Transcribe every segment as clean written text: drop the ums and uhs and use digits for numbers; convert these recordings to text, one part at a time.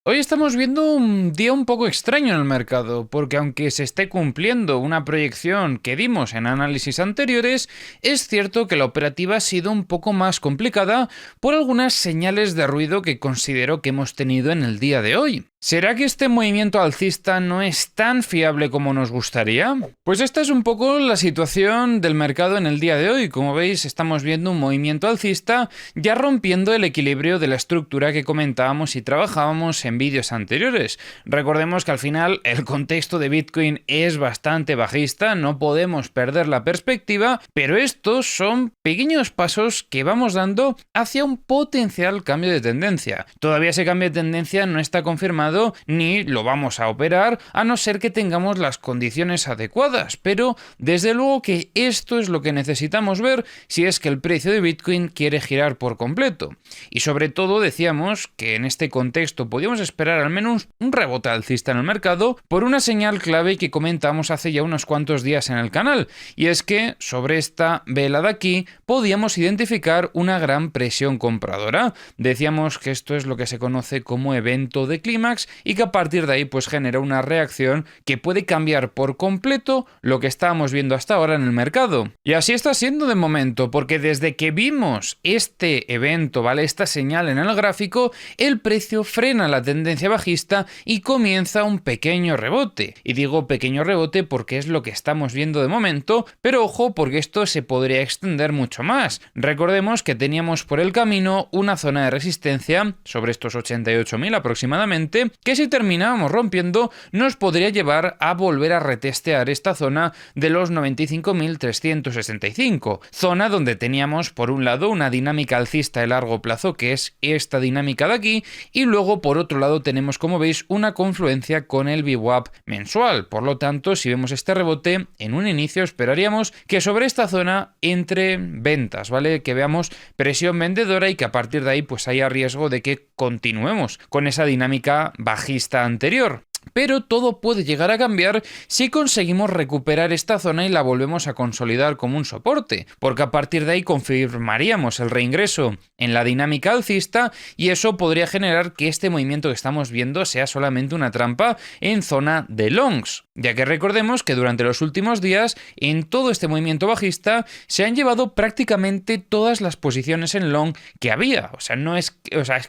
Hoy estamos viendo un día un poco extraño en el mercado, porque aunque se esté cumpliendo una proyección que dimos en análisis anteriores, es cierto que la operativa ha sido un poco más complicada por algunas señales de ruido que considero que hemos tenido en el día de hoy. ¿Será que este movimiento alcista no es tan fiable como nos gustaría? Pues esta es un poco la situación del mercado en el día de hoy. Como veis, estamos viendo un movimiento alcista ya rompiendo el equilibrio de la estructura que comentábamos y trabajábamos en vídeos anteriores. Recordemos que al final el contexto de Bitcoin es bastante bajista, no podemos perder la perspectiva, pero estos son pequeños pasos que vamos dando hacia un potencial cambio de tendencia. Todavía ese cambio de tendencia no está confirmado ni lo vamos a operar a no ser que tengamos las condiciones adecuadas, pero desde luego que esto es lo que necesitamos ver si es que el precio de Bitcoin quiere girar por completo. Y sobre todo decíamos que en este contexto podíamos esperar al menos un rebote alcista en el mercado por una señal clave que comentamos hace ya unos cuantos días en el canal, y es que sobre esta vela de aquí podíamos identificar una gran presión compradora. Decíamos que esto es lo que se conoce como evento de clímax y que a partir de ahí pues genera una reacción que puede cambiar por completo lo que estábamos viendo hasta ahora en el mercado. Y así está siendo de momento, porque desde que vimos este evento, ¿vale? Esta señal en el gráfico, el precio frena la tendencia bajista y comienza un pequeño rebote. Y digo pequeño rebote porque es lo que estamos viendo de momento, pero ojo porque esto se podría extender mucho más. Recordemos que teníamos por el camino una zona de resistencia sobre estos 88.000 aproximadamente, que si terminábamos rompiendo nos podría llevar a volver a retestear esta zona de los 95.365, zona donde teníamos por un lado una dinámica alcista de largo plazo, que es esta dinámica de aquí, y luego por otro lado tenemos, como veis, una confluencia con el VWAP mensual. Por lo tanto, si vemos este rebote, en un inicio esperaríamos que sobre esta zona entre ventas, ¿vale? Que veamos presión vendedora y que a partir de ahí pues haya riesgo de que continuemos con esa dinámica bajista anterior. Pero todo puede llegar a cambiar si conseguimos recuperar esta zona y la volvemos a consolidar como un soporte, porque a partir de ahí confirmaríamos el reingreso en la dinámica alcista y eso podría generar que este movimiento que estamos viendo sea solamente una trampa en zona de longs, ya que recordemos que durante los últimos días en todo este movimiento bajista se han llevado prácticamente todas las posiciones en long que había, es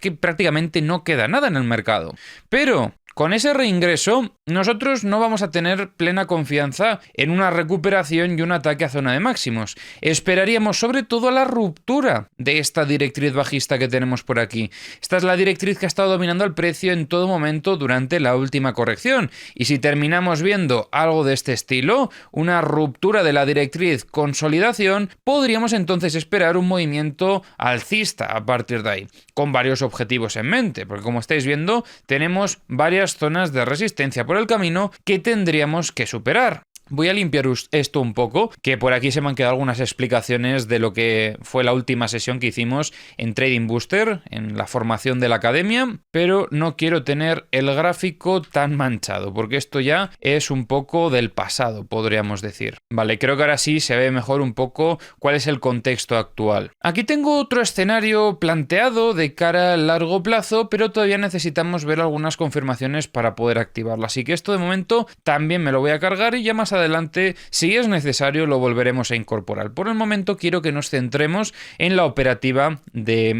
que prácticamente no queda nada en el mercado. Pero con ese reingreso, nosotros no vamos a tener plena confianza en una recuperación y un ataque a zona de máximos. Esperaríamos sobre todo la ruptura de esta directriz bajista que tenemos por aquí. Esta es la directriz que ha estado dominando el precio en todo momento durante la última corrección. Y si terminamos viendo algo de este estilo, una ruptura de la directriz consolidación, podríamos entonces esperar un movimiento alcista a partir de ahí, con varios objetivos en mente, porque como estáis viendo, tenemos varias zonas de resistencia por el camino que tendríamos que superar. Voy a limpiar esto un poco, que por aquí se me han quedado algunas explicaciones de lo que fue la última sesión que hicimos en Trading Booster, en la formación de la academia, pero no quiero tener el gráfico tan manchado, porque esto ya es un poco del pasado, podríamos decir. Vale, creo que ahora sí se ve mejor un poco cuál es el contexto actual. Aquí tengo otro escenario planteado de cara al largo plazo, pero todavía necesitamos ver algunas confirmaciones para poder activarlo, así que esto de momento también me lo voy a cargar y ya más adelante, si es necesario, lo volveremos a incorporar. Por el momento quiero que nos centremos en la operativa de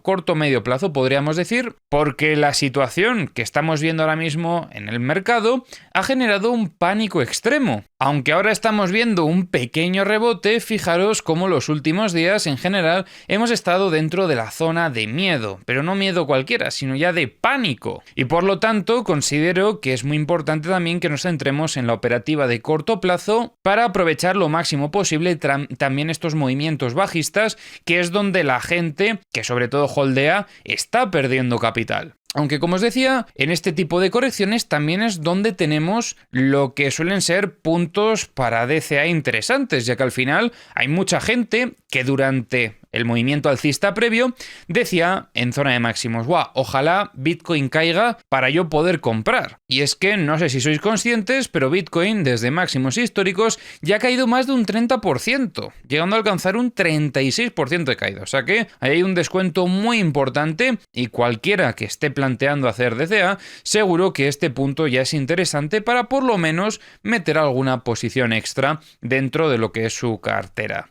corto medio plazo, podríamos decir, porque la situación que estamos viendo ahora mismo en el mercado ha generado un pánico extremo. Aunque ahora estamos viendo un pequeño rebote, fijaros cómo los últimos días en general hemos estado dentro de la zona de miedo, pero no miedo cualquiera, sino ya de pánico. Y por lo tanto considero que es muy importante también que nos centremos en la operativa de corto plazo para aprovechar lo máximo posible también estos movimientos bajistas, que es donde la gente, que sobre todo holdea, está perdiendo capital. Aunque, como os decía, en este tipo de correcciones también es donde tenemos lo que suelen ser puntos para DCA interesantes, ya que al final hay mucha gente que durante el movimiento alcista previo, decía en zona de máximos, ¡guau! Ojalá Bitcoin caiga para yo poder comprar. Y es que no sé si sois conscientes, pero Bitcoin desde máximos históricos ya ha caído más de un 30%, llegando a alcanzar un 36% de caída. O sea que ahí hay un descuento muy importante y cualquiera que esté planteando hacer DCA, seguro que este punto ya es interesante para por lo menos meter alguna posición extra dentro de lo que es su cartera.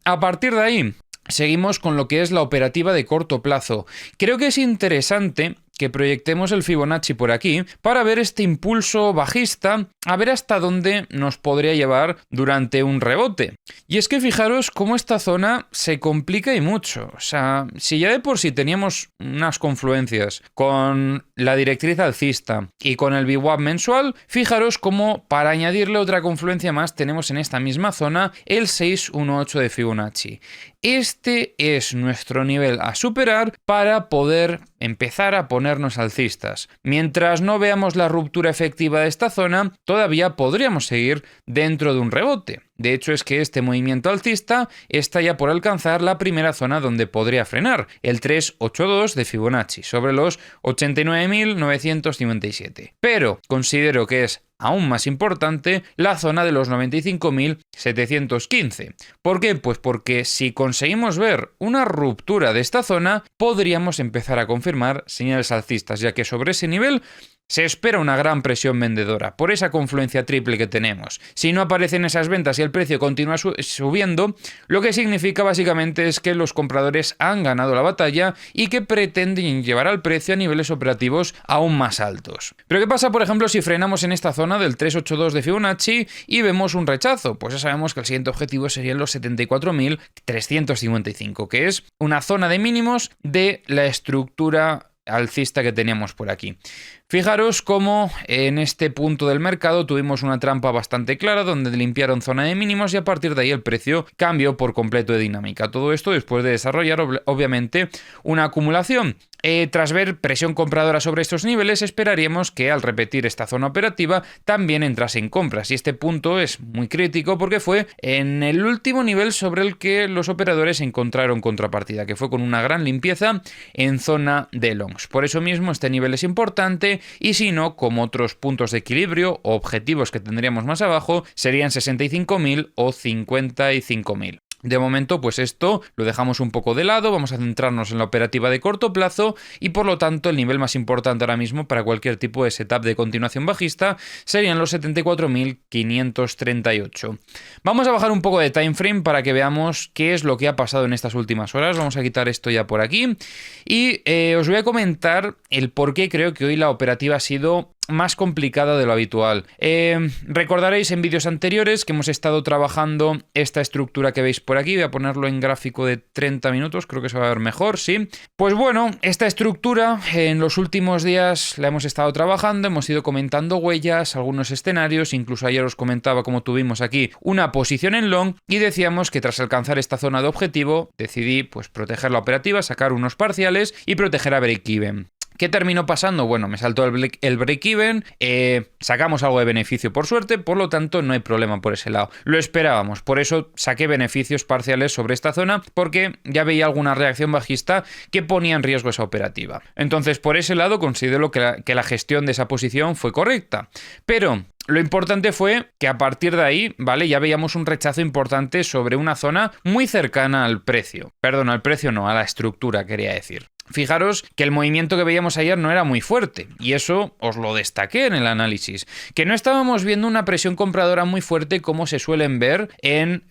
A partir de ahí, seguimos con lo que es la operativa de corto plazo. Creo que es interesante que proyectemos el Fibonacci por aquí para ver este impulso bajista, a ver hasta dónde nos podría llevar durante un rebote. Y es que fijaros cómo esta zona se complica y mucho. O sea, si ya de por sí teníamos unas confluencias con la directriz alcista y con el VWAP mensual, fijaros cómo para añadirle otra confluencia más tenemos en esta misma zona el 618 de Fibonacci. Este es nuestro nivel a superar para poder empezar a ponernos alcistas. Mientras no veamos la ruptura efectiva de esta zona, todavía podríamos seguir dentro de un rebote. De hecho, es que este movimiento alcista está ya por alcanzar la primera zona donde podría frenar, el 382 de Fibonacci, sobre los 89.957. Pero considero que es aún más importante la zona de los 95.715. ¿Por qué? Pues porque si conseguimos ver una ruptura de esta zona, podríamos empezar a confirmar señales alcistas, ya que sobre ese nivel se espera una gran presión vendedora por esa confluencia triple que tenemos. Si no aparecen esas ventas y el precio continúa subiendo, lo que significa básicamente es que los compradores han ganado la batalla y que pretenden llevar al precio a niveles operativos aún más altos. Pero ¿qué pasa, por ejemplo, si frenamos en esta zona del 382 de Fibonacci y vemos un rechazo? Pues ya sabemos que el siguiente objetivo serían los 74.355, que es una zona de mínimos de la estructura alcista que teníamos por aquí. Fijaros cómo en este punto del mercado tuvimos una trampa bastante clara donde limpiaron zona de mínimos y a partir de ahí el precio cambió por completo de dinámica. Todo esto después de desarrollar obviamente una acumulación. Tras ver presión compradora sobre estos niveles, esperaríamos que al repetir esta zona operativa también entrase en compras. Y este punto es muy crítico porque fue en el último nivel sobre el que los operadores encontraron contrapartida, que fue con una gran limpieza en zona de longs. Por eso mismo este nivel es importante y si no, como otros puntos de equilibrio o objetivos que tendríamos más abajo, serían 65.000 o 55.000. De momento, pues esto lo dejamos un poco de lado, vamos a centrarnos en la operativa de corto plazo y por lo tanto el nivel más importante ahora mismo para cualquier tipo de setup de continuación bajista serían los 74.538. Vamos a bajar un poco de time frame para que veamos qué es lo que ha pasado en estas últimas horas. Vamos a quitar esto ya por aquí y os voy a comentar el por qué creo que hoy la operativa ha sido más complicada de lo habitual. Recordaréis en vídeos anteriores que hemos estado trabajando esta estructura que veis por aquí. Voy a ponerlo en gráfico de 30 minutos, creo que se va a ver mejor, ¿sí? Pues bueno, esta estructura en los últimos días la hemos estado trabajando, hemos ido comentando huellas, algunos escenarios, incluso ayer os comentaba cómo tuvimos aquí una posición en long y decíamos que tras alcanzar esta zona de objetivo decidí pues proteger la operativa, sacar unos parciales y proteger a break-even. ¿Qué terminó pasando? Bueno, me saltó el break-even, sacamos algo de beneficio por suerte, por lo tanto no hay problema por ese lado. Lo esperábamos, por eso saqué beneficios parciales sobre esta zona, porque ya veía alguna reacción bajista que ponía en riesgo esa operativa. Entonces, por ese lado considero que la gestión de esa posición fue correcta. Pero lo importante fue que a partir de ahí, ¿vale? Ya veíamos un rechazo importante sobre una zona muy cercana al precio. Perdón, al precio no, a la estructura quería decir. Fijaros que el movimiento que veíamos ayer no era muy fuerte y eso os lo destaqué en el análisis, que no estábamos viendo una presión compradora muy fuerte como se suelen ver en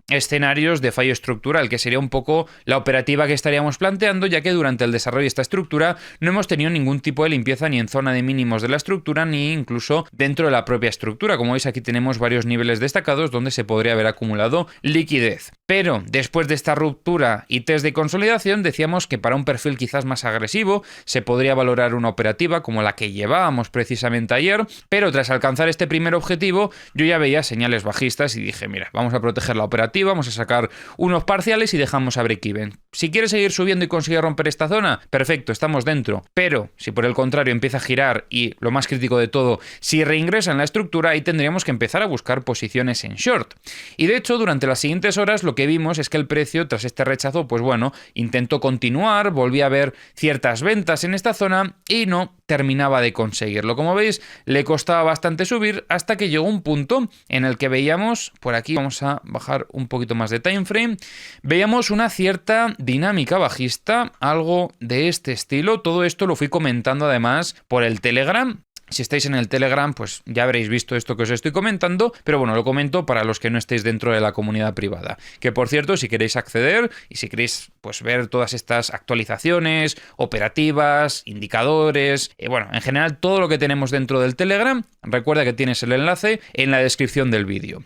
escenarios de fallo estructural, que sería un poco la operativa que estaríamos planteando, ya que durante el desarrollo de esta estructura no hemos tenido ningún tipo de limpieza ni en zona de mínimos de la estructura ni incluso dentro de la propia estructura. Como veis, aquí tenemos varios niveles destacados donde se podría haber acumulado liquidez. Pero después de esta ruptura y test de consolidación decíamos que para un perfil quizás más agresivo se podría valorar una operativa como la que llevábamos precisamente ayer, pero tras alcanzar este primer objetivo yo ya veía señales bajistas y dije, mira, vamos a proteger la operativa, vamos a sacar unos parciales y dejamos a break-even. Si quiere seguir subiendo y consigue romper esta zona, perfecto, estamos dentro, pero si por el contrario empieza a girar y lo más crítico de todo, si reingresa en la estructura, ahí tendríamos que empezar a buscar posiciones en short. Y de hecho, durante las siguientes horas lo que que vimos es que el precio, tras este rechazo, pues bueno, intentó continuar, volvía a ver ciertas ventas en esta zona y no terminaba de conseguirlo. Como veis, le costaba bastante subir hasta que llegó un punto en el que veíamos, por aquí vamos a bajar un poquito más de time frame, veíamos una cierta dinámica bajista, algo de este estilo. Todo esto lo fui comentando además por el Telegram. Si estáis en el Telegram, pues ya habréis visto esto que os estoy comentando, pero bueno, lo comento para los que no estéis dentro de la comunidad privada. Que por cierto, si queréis acceder y si queréis pues ver todas estas actualizaciones, operativas, indicadores, bueno, en general todo lo que tenemos dentro del Telegram, recuerda que tienes el enlace en la descripción del vídeo.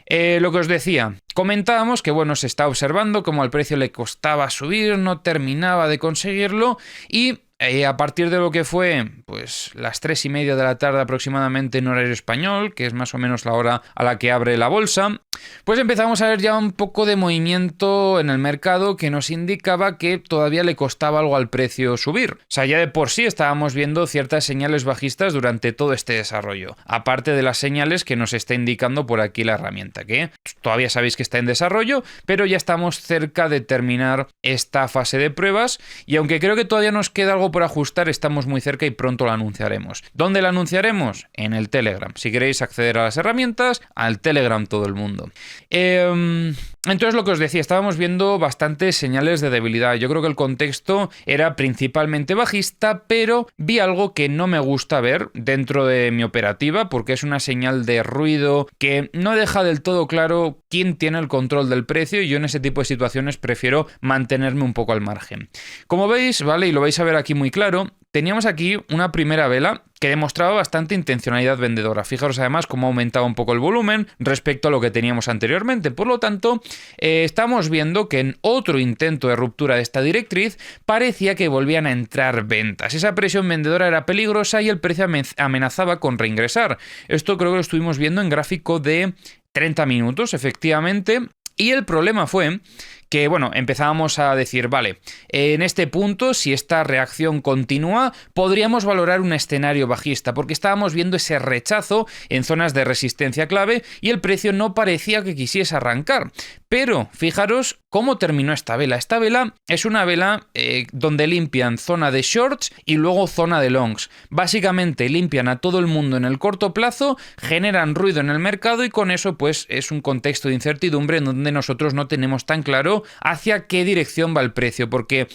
Lo que os decía, comentábamos que bueno, se está observando cómo al precio le costaba subir, no terminaba de conseguirlo y a partir de lo que fue pues las 3:30 de la tarde aproximadamente en horario español, que es más o menos la hora a la que abre la bolsa, pues empezamos a ver ya un poco de movimiento en el mercado que nos indicaba que todavía le costaba algo al precio subir. O sea, ya de por sí estábamos viendo ciertas señales bajistas durante todo este desarrollo, aparte de las señales que nos está indicando por aquí la herramienta, que todavía sabéis que está en desarrollo, pero ya estamos cerca de terminar esta fase de pruebas y aunque creo que todavía nos queda algo por ajustar, estamos muy cerca y pronto lo anunciaremos. ¿Dónde lo anunciaremos? En el Telegram. Si queréis acceder a las herramientas, al Telegram todo el mundo. Entonces lo que os decía, estábamos viendo bastantes señales de debilidad. Yo creo que el contexto era principalmente bajista, pero vi algo que no me gusta ver dentro de mi operativa porque es una señal de ruido que no deja del todo claro quién tiene el control del precio y yo en ese tipo de situaciones prefiero mantenerme un poco al margen. Como veis, ¿vale? Y lo vais a ver aquí muy claro, teníamos aquí una primera vela que demostraba bastante intencionalidad vendedora. Fijaros además cómo aumentaba un poco el volumen respecto a lo que teníamos anteriormente. Por lo tanto, estamos viendo que en otro intento de ruptura de esta directriz parecía que volvían a entrar ventas. Esa presión vendedora era peligrosa y el precio amenazaba con reingresar. Esto creo que lo estuvimos viendo en gráfico de 30 minutos, efectivamente. Y el problema fue que, bueno, empezábamos a decir, vale, en este punto, si esta reacción continúa, podríamos valorar un escenario bajista, porque estábamos viendo ese rechazo en zonas de resistencia clave y el precio no parecía que quisiese arrancar. Pero fijaros cómo terminó esta vela. Esta vela es una vela donde limpian zona de shorts y luego zona de longs. Básicamente limpian a todo el mundo en el corto plazo, generan ruido en el mercado y con eso pues es un contexto de incertidumbre en donde nosotros no tenemos tan claro hacia qué dirección va el precio. Porque,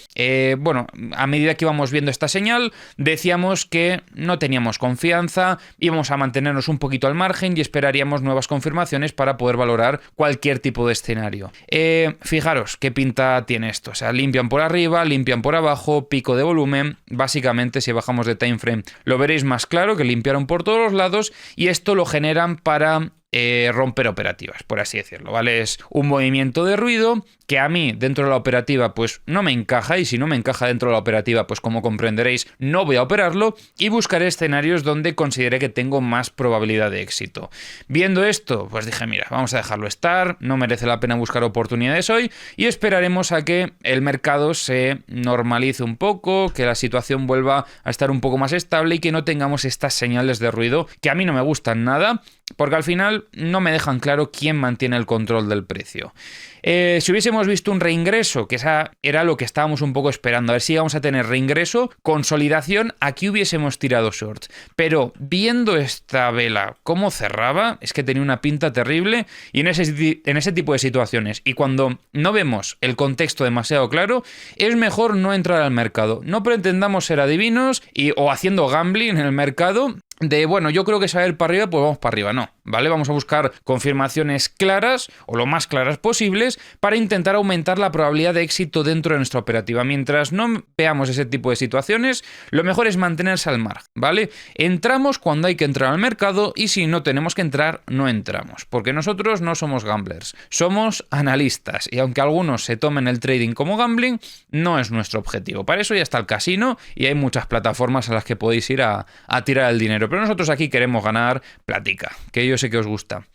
bueno, a medida que íbamos viendo esta señal, decíamos que no teníamos confianza, íbamos a mantenernos un poquito al margen y esperaríamos nuevas confirmaciones para poder valorar cualquier tipo de escenario. Fijaros qué pinta tiene esto, o sea, limpian por arriba, limpian por abajo, pico de volumen, básicamente si bajamos de time frame lo veréis más claro que limpiaron por todos los lados y esto lo generan para romper operativas, por así decirlo, ¿vale? Es un movimiento de ruido que a mí dentro de la operativa pues no me encaja y si no me encaja dentro de la operativa pues como comprenderéis no voy a operarlo y buscaré escenarios donde considere que tengo más probabilidad de éxito. Viendo esto pues dije mira, vamos a dejarlo estar, no merece la pena buscar oportunidades hoy y esperaremos a que el mercado se normalice un poco, que la situación vuelva a estar un poco más estable y que no tengamos estas señales de ruido que a mí no me gustan nada porque al final no me dejan claro quién mantiene el control del precio. Si hubiésemos visto un reingreso, que esa era lo que estábamos un poco esperando, a ver si íbamos a tener reingreso, consolidación, aquí hubiésemos tirado shorts. Pero viendo esta vela cómo cerraba, es que tenía una pinta terrible y en ese tipo de situaciones y cuando no vemos el contexto demasiado claro, es mejor no entrar al mercado. No pretendamos ser adivinos o haciendo gambling en el mercado de, bueno, yo creo que se va a ir para arriba, pues vamos para arriba. No, ¿vale? Vamos a buscar confirmaciones claras o lo más claras posibles para intentar aumentar la probabilidad de éxito dentro de nuestra operativa. Mientras no veamos ese tipo de situaciones, lo mejor es mantenerse al margen, ¿vale? Entramos cuando hay que entrar al mercado y si no tenemos que entrar, no entramos. Porque nosotros no somos gamblers, somos analistas y aunque algunos se tomen el trading como gambling, no es nuestro objetivo. Para eso ya está el casino y hay muchas plataformas a las que podéis ir a tirar el dinero. Pero nosotros aquí queremos ganar platica, que yo sé que os gusta.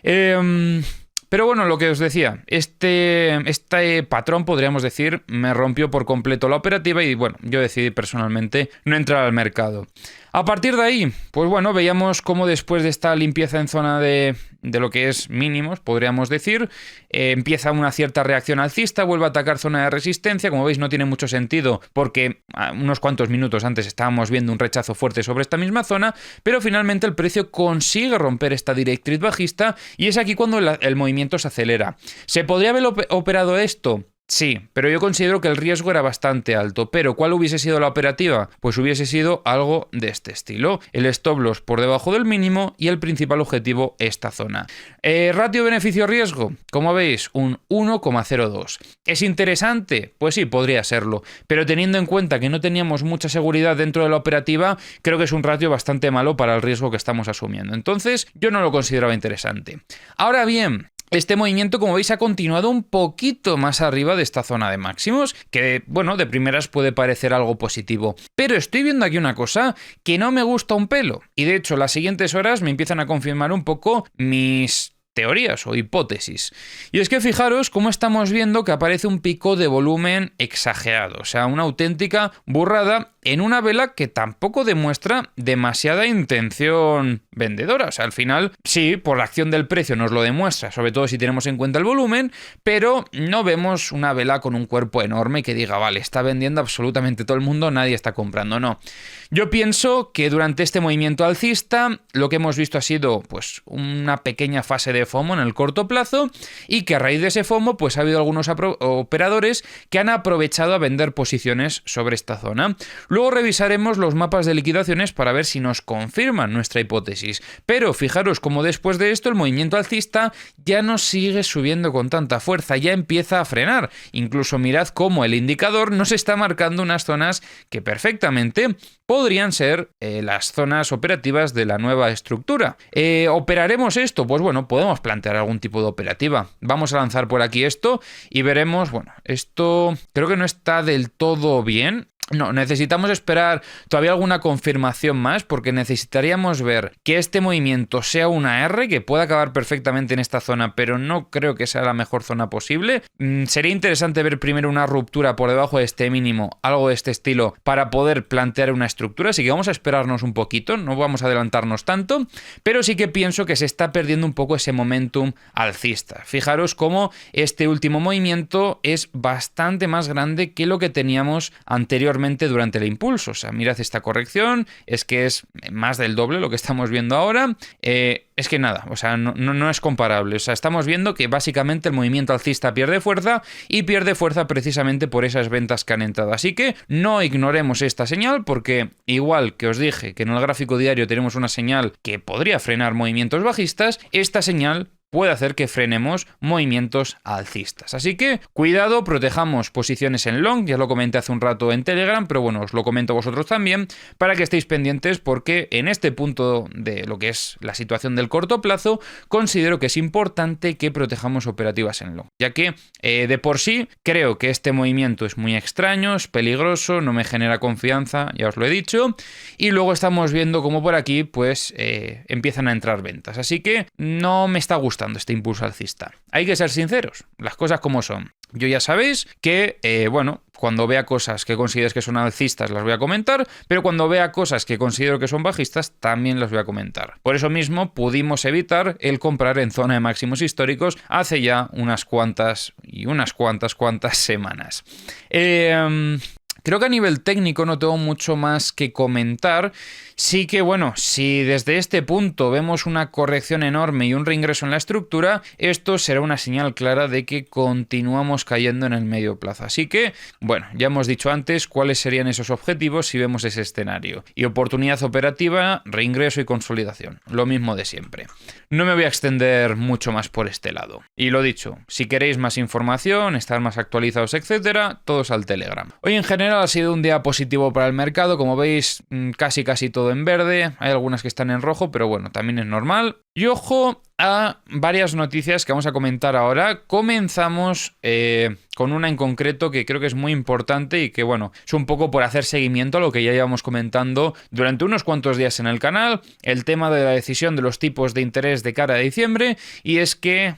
Pero bueno, lo que os decía, este patrón, podríamos decir, me rompió por completo la operativa y bueno, yo decidí personalmente no entrar al mercado. A partir de ahí, pues bueno, veíamos cómo después de esta limpieza en zona de de lo que es mínimos, podríamos decir. Empieza una cierta reacción alcista, vuelve a atacar zona de resistencia. Como veis, no tiene mucho sentido porque unos cuantos minutos antes estábamos viendo un rechazo fuerte sobre esta misma zona, pero finalmente el precio consigue romper esta directriz bajista y es aquí cuando el movimiento se acelera. ¿Se podría haber operado esto? Sí, pero yo considero que el riesgo era bastante alto. Pero ¿cuál hubiese sido la operativa? Pues hubiese sido algo de este estilo. El stop loss por debajo del mínimo y el principal objetivo esta zona. Ratio beneficio-riesgo, como veis, un 1,02. ¿Es interesante? Pues sí, podría serlo. Pero teniendo en cuenta que no teníamos mucha seguridad dentro de la operativa, creo que es un ratio bastante malo para el riesgo que estamos asumiendo. Entonces, yo no lo consideraba interesante. Ahora bien, este movimiento, como veis, ha continuado un poquito más arriba de esta zona de máximos, que, bueno, de primeras puede parecer algo positivo. Pero estoy viendo aquí una cosa que no me gusta un pelo. Y de hecho, las siguientes horas me empiezan a confirmar un poco mis teorías o hipótesis. Y es que fijaros cómo estamos viendo que aparece un pico de volumen exagerado, o sea, una auténtica burrada en una vela que tampoco demuestra demasiada intención vendedora. O sea, al final, sí, por la acción del precio nos lo demuestra, sobre todo si tenemos en cuenta el volumen, pero no vemos una vela con un cuerpo enorme que diga, vale, está vendiendo absolutamente todo el mundo, nadie está comprando. No. Yo pienso que durante este movimiento alcista lo que hemos visto ha sido pues una pequeña fase de FOMO en el corto plazo y que a raíz de ese FOMO pues ha habido algunos operadores que han aprovechado a vender posiciones sobre esta zona. Luego revisaremos los mapas de liquidaciones para ver si nos confirman nuestra hipótesis. Pero fijaros como después de esto el movimiento alcista ya no sigue subiendo con tanta fuerza, ya empieza a frenar. Incluso mirad cómo el indicador nos está marcando unas zonas que perfectamente podrían ser las zonas operativas de la nueva estructura. ¿Operaremos esto? Pues bueno, podemos plantear algún tipo de operativa. Vamos a lanzar por aquí esto y veremos, bueno, esto creo que no está del todo bien. No, necesitamos esperar todavía alguna confirmación más porque necesitaríamos ver que este movimiento sea una R que pueda acabar perfectamente en esta zona, pero no creo que sea la mejor zona posible. Sería interesante ver primero una ruptura por debajo de este mínimo, algo de este estilo, para poder plantear una estructura, así que vamos a esperarnos un poquito, no vamos a adelantarnos tanto, pero sí que pienso que se está perdiendo un poco ese momentum alcista. Fijaros cómo este último movimiento es bastante más grande que lo que teníamos anteriormente durante el impulso. O sea, mirad esta corrección, es que es más del doble lo que estamos viendo ahora. Es que nada, o sea, no es comparable. O sea, estamos viendo que básicamente el movimiento alcista pierde fuerza y pierde fuerza precisamente por esas ventas que han entrado. Así que no ignoremos esta señal porque igual que os dije que en el gráfico diario tenemos una señal que podría frenar movimientos bajistas, esta señal puede hacer que frenemos movimientos alcistas. Así que cuidado, protejamos posiciones en long, ya lo comenté hace un rato en Telegram, pero bueno, os lo comento a vosotros también, para que estéis pendientes porque en este punto de lo que es la situación del corto plazo, considero que es importante que protejamos operativas en long, ya que de por sí creo que este movimiento es muy extraño, es peligroso, no me genera confianza, ya os lo he dicho, y luego estamos viendo como por aquí pues empiezan a entrar ventas, así que no me está gustando este impulso alcista. Hay que ser sinceros, las cosas como son. Yo ya sabéis que, bueno, cuando vea cosas que consideres que son alcistas las voy a comentar, pero cuando vea cosas que considero que son bajistas también las voy a comentar. Por eso mismo pudimos evitar el comprar en zona de máximos históricos hace ya unas cuantas semanas. Creo que a nivel técnico no tengo mucho más que comentar. Sí que, bueno, si desde este punto vemos una corrección enorme y un reingreso en la estructura, esto será una señal clara de que continuamos cayendo en el medio plazo. Así que, bueno, ya hemos dicho antes cuáles serían esos objetivos si vemos ese escenario. Y oportunidad operativa, reingreso y consolidación. Lo mismo de siempre. No me voy a extender mucho más por este lado. Y lo dicho, si queréis más información, estar más actualizados, etcétera, todos al Telegram. Hoy en general ha sido un día positivo para el mercado, como veis, casi todo en verde, hay algunas que están en rojo, pero bueno, también es normal. Y ojo a varias noticias que vamos a comentar ahora. Comenzamos con una en concreto que creo que es muy importante y que, bueno, es un poco por hacer seguimiento a lo que ya llevamos comentando durante unos cuantos días en el canal, el tema de la decisión de los tipos de interés de cara a diciembre, y es que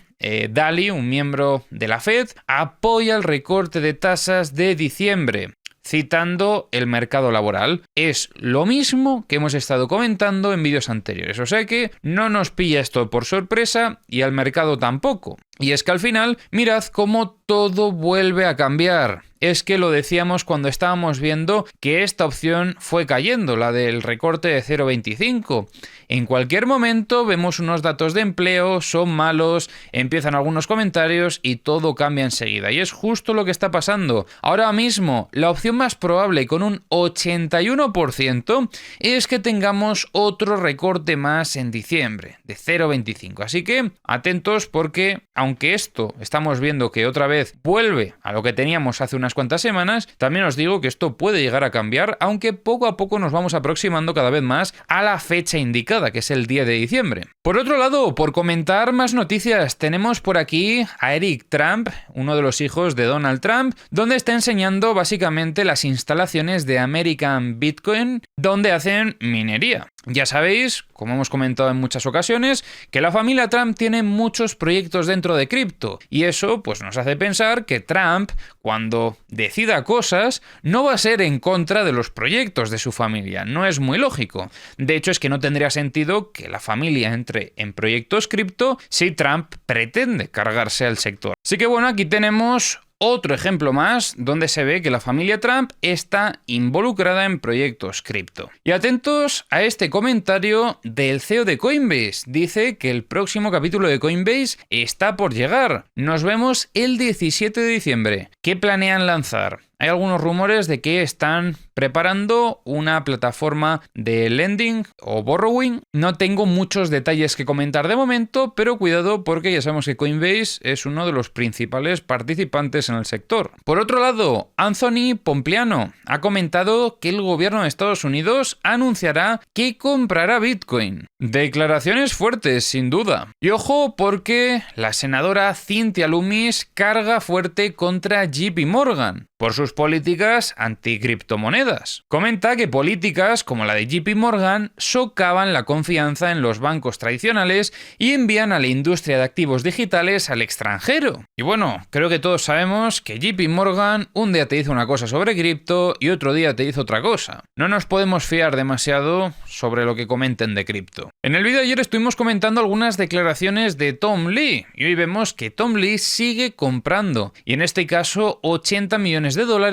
Daly, un miembro de la Fed, apoya el recorte de tasas de diciembre. citando el mercado laboral. Es lo mismo que hemos estado comentando en vídeos anteriores, o sea que no nos pilla esto por sorpresa y al mercado tampoco. Y es que al final, mirad cómo todo vuelve a cambiar. Es que lo decíamos cuando estábamos viendo que esta opción fue cayendo, la del recorte de 0,25. En cualquier momento vemos unos datos de empleo, son malos, empiezan algunos comentarios y todo cambia enseguida. Y es justo lo que está pasando. Ahora mismo, la opción más probable con un 81% es que tengamos otro recorte más en diciembre, de 0,25. Así que atentos porque, aunque esto estamos viendo que otra vez vuelve a lo que teníamos hace unas cuantas semanas, también os digo que esto puede llegar a cambiar, aunque poco a poco nos vamos aproximando cada vez más a la fecha indicada, que es el 10 de diciembre. Por otro lado, por comentar más noticias, tenemos por aquí a Eric Trump, uno de los hijos de Donald Trump, donde está enseñando básicamente las instalaciones de American Bitcoin, donde hacen minería. Ya sabéis, como hemos comentado en muchas ocasiones, que la familia Trump tiene muchos proyectos dentro de cripto, y eso pues nos hace pensar que Trump, cuando decida cosas, no va a ser en contra de los proyectos de su familia. No es muy lógico. De hecho, es que no tendría sentido que la familia entre en proyectos cripto si Trump pretende cargarse al sector. Así que bueno, aquí tenemos otro ejemplo más donde se ve que la familia Trump está involucrada en proyectos cripto. Y atentos a este comentario del CEO de Coinbase. Dice que el próximo capítulo de Coinbase está por llegar. Nos vemos el 17 de diciembre. ¿Qué planean lanzar? Hay algunos rumores de que están preparando una plataforma de lending o borrowing. No tengo muchos detalles que comentar de momento, pero cuidado porque ya sabemos que Coinbase es uno de los principales participantes en el sector. Por otro lado, Anthony Pompliano ha comentado que el gobierno de Estados Unidos anunciará que comprará Bitcoin. Declaraciones fuertes, sin duda. Y ojo porque la senadora Cynthia Lummis carga fuerte contra JP Morgan por sus políticas anticriptomonedas. Comenta que políticas como la de JP Morgan socavan la confianza en los bancos tradicionales y envían a la industria de activos digitales al extranjero. Y bueno, creo que todos sabemos que JP Morgan un día te dice una cosa sobre cripto y otro día te dice otra cosa. No nos podemos fiar demasiado sobre lo que comenten de cripto. En el vídeo de ayer estuvimos comentando algunas declaraciones de Tom Lee y hoy vemos que Tom Lee sigue comprando y en este caso 80 millones de dólares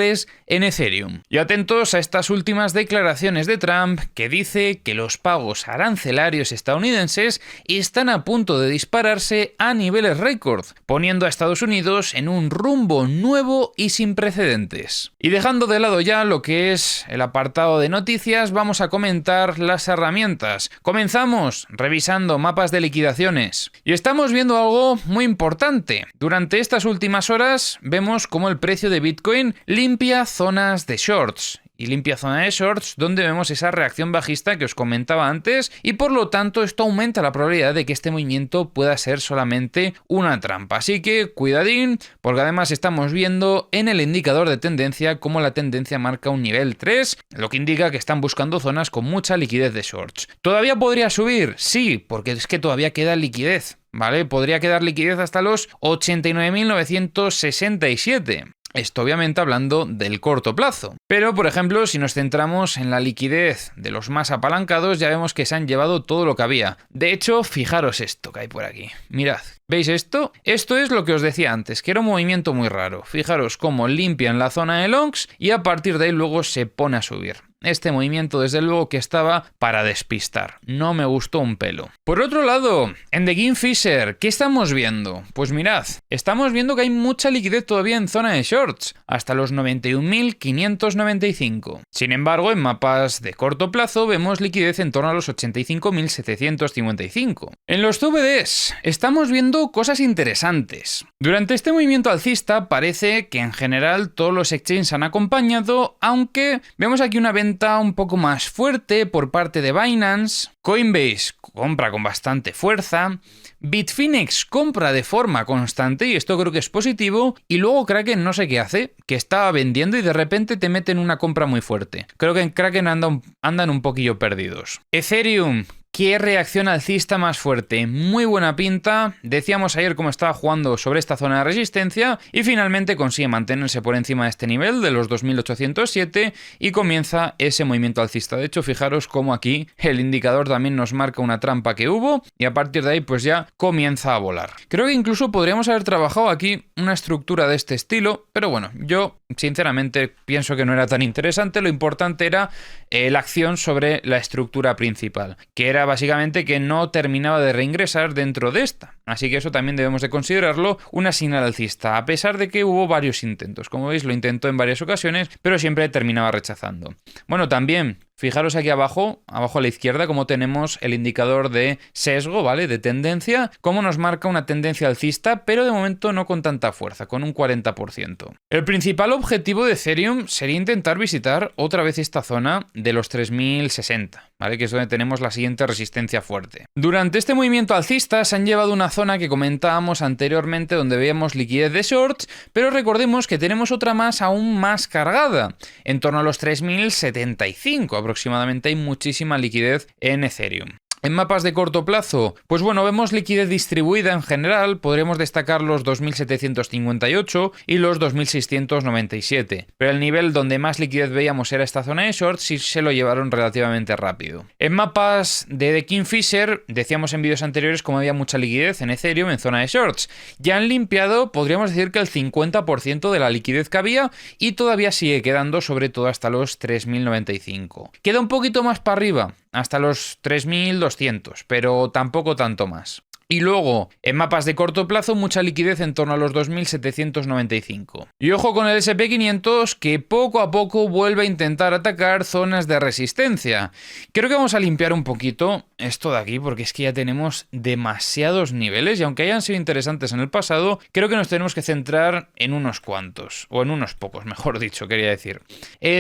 en Ethereum. Y atentos a estas últimas declaraciones de Trump que dice que los pagos arancelarios estadounidenses están a punto de dispararse a niveles récord, poniendo a Estados Unidos en un rumbo nuevo y sin precedentes. Y dejando de lado ya lo que es el apartado de noticias, vamos a comentar las herramientas. Comenzamos revisando mapas de liquidaciones. Y estamos viendo algo muy importante. Durante estas últimas horas vemos cómo el precio de Bitcoin limpia zonas de shorts. Y limpia zona de shorts donde vemos esa reacción bajista que os comentaba antes y por lo tanto esto aumenta la probabilidad de que este movimiento pueda ser solamente una trampa. Así que cuidadín porque además estamos viendo en el indicador de tendencia como la tendencia marca un nivel 3, lo que indica que están buscando zonas con mucha liquidez de shorts. ¿Todavía podría subir? Sí, porque es que todavía queda liquidez, ¿vale? Podría quedar liquidez hasta los 89.967. Esto obviamente hablando del corto plazo. Pero, por ejemplo, si nos centramos en la liquidez de los más apalancados, ya vemos que se han llevado todo lo que había. De hecho, fijaros esto que hay por aquí. Mirad. ¿Veis esto? Esto es lo que os decía antes, que era un movimiento muy raro. Fijaros cómo limpian la zona de longs y a partir de ahí luego se pone a subir. Este movimiento desde luego que estaba para despistar. No me gustó un pelo. Por otro lado, en The Kingfisher, ¿qué estamos viendo? Pues mirad, estamos viendo que hay mucha liquidez todavía en zona de shorts, hasta los 91.595. Sin embargo, en mapas de corto plazo vemos liquidez en torno a los 85.755. En los CVDs estamos viendo cosas interesantes. Durante este movimiento alcista parece que en general todos los exchanges han acompañado, aunque vemos aquí una venta un poco más fuerte por parte de Binance. Coinbase compra con bastante fuerza. Bitfinex compra de forma constante y esto creo que es positivo. Y luego Kraken no sé qué hace, que estaba vendiendo y de repente te meten una compra muy fuerte. Creo que en Kraken andan un poquillo perdidos. Ethereum ¿Qué reacción alcista más fuerte? Muy buena pinta. Decíamos ayer cómo estaba jugando sobre esta zona de resistencia y finalmente consigue mantenerse por encima de este nivel de los 2807 y comienza ese movimiento alcista. De hecho, fijaros cómo aquí el indicador también nos marca una trampa que hubo y a partir de ahí pues ya comienza a volar. Creo que incluso podríamos haber trabajado aquí una estructura de este estilo, pero bueno, yo sinceramente pienso que no era tan interesante. Lo importante era la acción sobre la estructura principal, que era básicamente que no terminaba de reingresar dentro de esta. Así que eso también debemos de considerarlo una señal alcista, a pesar de que hubo varios intentos. Como veis, lo intentó en varias ocasiones, pero siempre terminaba rechazando. Bueno, también fijaros aquí abajo a la izquierda, cómo tenemos el indicador de sesgo, ¿vale? De tendencia, cómo nos marca una tendencia alcista, pero de momento no con tanta fuerza, con un 40%. El principal objetivo de Ethereum sería intentar visitar otra vez esta zona de los 3060, ¿vale? Que es donde tenemos la siguiente resistencia fuerte. Durante este movimiento alcista se han llevado una zona que comentábamos anteriormente donde veíamos liquidez de shorts, pero recordemos que tenemos otra más aún más cargada, en torno a los 3075 aproximadamente. Hay muchísima liquidez en Ethereum. En mapas de corto plazo, pues bueno, vemos liquidez distribuida en general, podremos destacar los 2758 y los 2697, pero el nivel donde más liquidez veíamos era esta zona de shorts y se lo llevaron relativamente rápido. En mapas de The Kingfisher, decíamos en vídeos anteriores como había mucha liquidez en Ethereum en zona de shorts. Ya han limpiado, podríamos decir que el 50% de la liquidez que había y todavía sigue quedando, sobre todo hasta los 3095. Queda un poquito más para arriba, hasta los 3200, pero tampoco tanto más. Y luego, en mapas de corto plazo, mucha liquidez en torno a los 2795. Y ojo con el SP500, que poco a poco vuelve a intentar atacar zonas de resistencia. Creo que vamos a limpiar un poquito esto de aquí, porque es que ya tenemos demasiados niveles, y aunque hayan sido interesantes en el pasado, creo que nos tenemos que centrar en unos cuantos, o en unos pocos, mejor dicho, quería decir.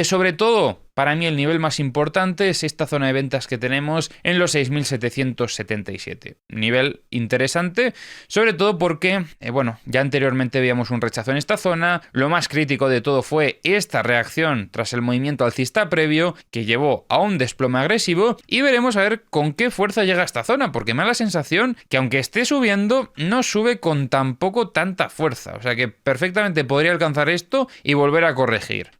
Sobre todo, para mí el nivel más importante es esta zona de ventas que tenemos en los 6.777. Nivel interesante, sobre todo porque, bueno, ya anteriormente veíamos un rechazo en esta zona. Lo más crítico de todo fue esta reacción tras el movimiento alcista previo que llevó a un desplome agresivo y veremos a ver con qué fuerza llega a esta zona, porque me da la sensación que aunque esté subiendo, no sube con tampoco tanta fuerza. O sea que perfectamente podría alcanzar esto y volver a corregir.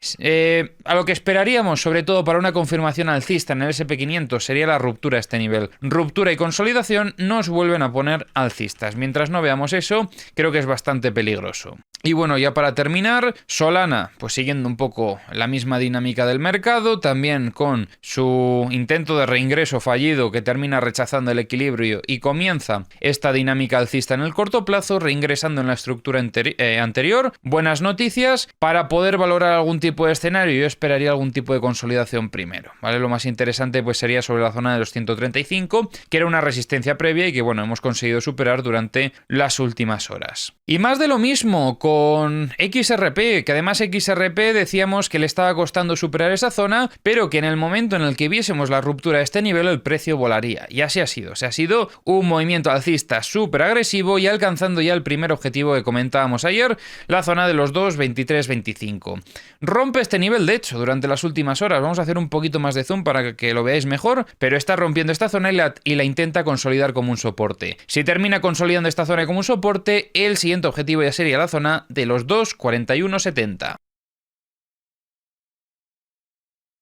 A lo que esperaríamos, sobre todo para una confirmación alcista en el SP500, sería la ruptura a este nivel. Ruptura y consolidación nos vuelven a poner alcistas. Mientras no veamos eso, creo que es bastante peligroso. Y bueno, ya para terminar, Solana, pues siguiendo un poco la misma dinámica del mercado, también con su intento de reingreso fallido que termina rechazando el equilibrio y comienza esta dinámica alcista en el corto plazo, reingresando en la estructura anterior. Buenas noticias. Para poder valorar algún tipo de escenario, yo esperaría algún tipo de consolidación primero, ¿vale? Lo más interesante pues sería sobre la zona de los 135, que era una resistencia previa y que, bueno, hemos conseguido superar durante las últimas horas. Y más de lo mismo con XRP, que además XRP decíamos que le estaba costando superar esa zona, pero que en el momento en el que viésemos la ruptura de este nivel el precio volaría. Y así ha sido. Se ha sido un movimiento alcista súper agresivo y alcanzando ya el primer objetivo que comentábamos ayer, la zona de los 2.2325. Rompe este nivel, de hecho, durante las últimas horas. Vamos a hacer un poquito más de zoom para que lo veáis mejor, pero está rompiendo esta zona y la intenta consolidar como un soporte. Si termina consolidando esta zona como un soporte, el siguiente objetivo ya sería la zona de los 2.4170.